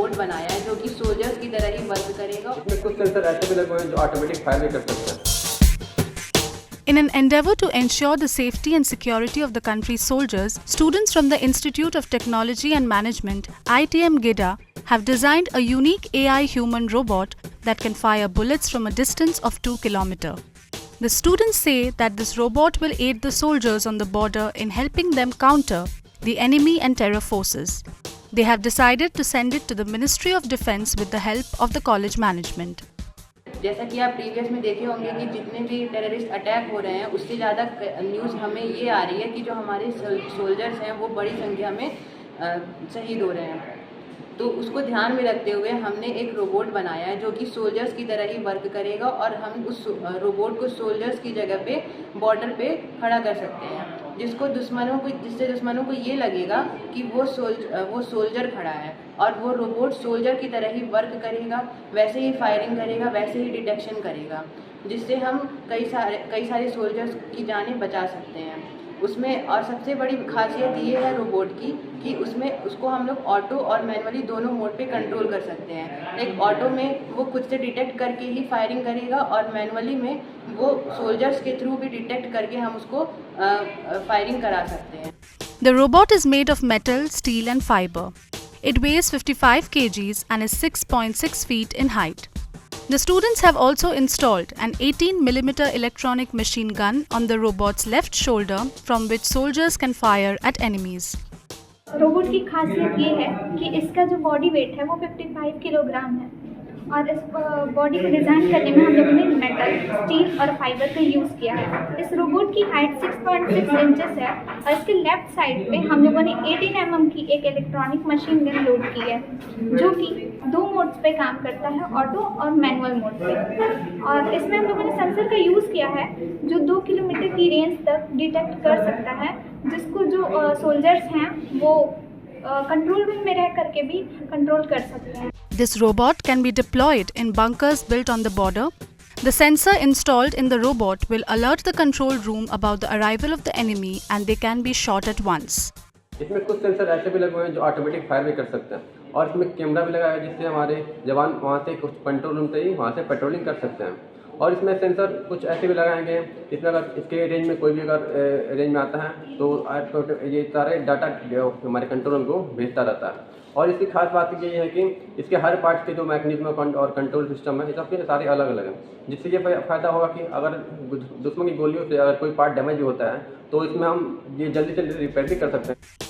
Robot बनाया है जो कि सोल्जर्स की तरह ही वर्क करेगा। इसमें कुछ सेंसर ऐसे भी लगे हुए हैं जो ऑटोमेटिक फायर भी कर सकते हैं। In an endeavor to ensure the safety and security of the country's soldiers, students from the Institute of Technology and Management, ITM GIDA, have designed a unique AI human robot that can fire bullets from a distance of 2 km. The students say that this robot will aid the soldiers on the border in helping them counter the enemy and terror forces. They have decided to send it to the Ministry of Defence with the help of the college management. जैसा कि आप previous में देखे होंगे कि जितने भी terrorist attack हो रहे हैं उससे ज़्यादा न्यूज़ हमें ये आ रही है कि जो हमारे सोल्जर्स हैं वो बड़ी संख्या में शहीद हो रहे हैं। तो उसको ध्यान में रखते हुए हमने एक रोबोट बनाया है जो कि सोल्जर्स की तरह ही वर्क करेगा और हम उस रोबोट को सोल्जर्स की जगह पे बॉर्डर पे खड़ा कर सकते हैं, जिससे दुश्मनों को ये लगेगा कि वो सोल्जर खड़ा है और वो रोबोट सोल्जर की तरह ही वर्क करेगा, वैसे ही फायरिंग करेगा, वैसे ही डिटेक्शन करेगा, जिससे हम कई सारे सोल्जर्स की जानें बचा सकते हैं उसमें। और सबसे बड़ी खासियत ये है रोबोट की कि उसको हम लोग ऑटो और मैनुअली दोनों मोड पे कंट्रोल कर सकते हैं। एक ऑटो में वो खुद से डिटेक्ट करके ही फायरिंग करेगा और मैनुअली में वो सोल्जर्स के थ्रू भी डिटेक्ट करके हम उसको फायरिंग करा सकते हैं। The robot is made of metal, steel and fiber. It weighs 55 kgs and is 6.6 feet in height. The students have also installed an 18mm electronic machine gun on the robot's left shoulder from which soldiers can fire at enemies. Robot की खासियत ये है कि इसका जो body weight है वो 55 kilogram है और इस बॉडी को डिज़ाइन करने में हम लोगों ने मेटल, स्टील और फाइबर का यूज़ किया है। इस रोबोट की हाइट 6.6 इंचेस है और इसके लेफ्ट साइड पे हम लोगों ने 18 mm की एक इलेक्ट्रॉनिक मशीन गन लोड की है जो कि 2 मोड्स पे काम करता है, ऑटो और मैनुअल मोड पे। और इसमें हम लोगों ने सेंसर का यूज़ किया है जो 2 किलोमीटर की रेंज तक डिटेक्ट कर सकता है, जिसको जो सोल्जर्स हैं वो कंट्रोल रूम में रह करके भी कंट्रोल कर सकते हैं। This robot can be deployed in bunkers built on the border. The sensor installed in the robot will alert the control room about the arrival of the enemy and they can be shot at once. इसमें कुछ sensor ऐसे भी लगे हुए हैं जो automatic fire भी कर सकते हैं और इसमें कैमरा भी लगा है जिससे हमारे जवान वहाँ से कुछ कंट्रोल रूम से ही वहाँ से पेट्रोलिंग कर सकते हैं। और इसमें सेंसर कुछ ऐसे भी लगाएंगे जिसमें अगर इसके रेंज में कोई भी अगर रेंज में आता है तो ये सारे डाटा हमारे कंट्रोल रूम को भेजता रहता है। और इसकी खास बात ये है कि इसके हर पार्ट के जो मैकेनिज्म और कंट्रोल सिस्टम है ये सबके सारे अलग अलग हैं, जिससे ये फ़ायदा होगा कि अगर दुश्मन की गोलियों से अगर कोई पार्ट डैमेज भी होता है तो इसमें हम ये जल्दी से जल्दी रिपेयर भी कर सकते हैं।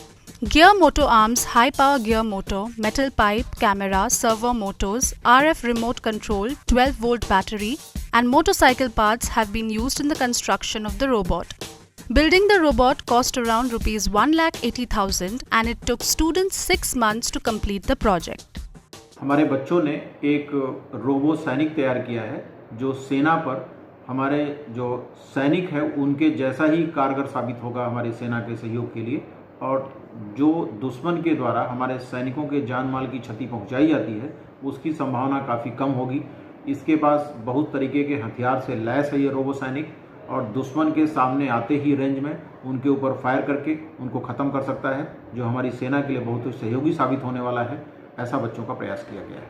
Gear motor arms, high power gear motor, metal pipe, camera, servo motors, RF remote control, 12-volt battery and motorcycle parts have been used in the construction of the robot. Building the robot cost around rupees 1,80,000 and it took students 6 months to complete the project. हमारे बच्चों ने एक robo सैनिक तैयार किया है जो सेना पर हमारे जो सैनिक है उनके जैसा ही कारगर साबित होगा हमारी सेना के सहयोग के लिए, और जो दुश्मन के द्वारा हमारे सैनिकों के जान माल की क्षति पहुंचाई जाती है उसकी संभावना काफ़ी कम होगी। इसके पास बहुत तरीके के हथियार से लैस है ये रोबो सैनिक और दुश्मन के सामने आते ही रेंज में उनके ऊपर फायर करके उनको ख़त्म कर सकता है, जो हमारी सेना के लिए बहुत सहयोगी साबित होने वाला है। ऐसा बच्चों का प्रयास किया गया है।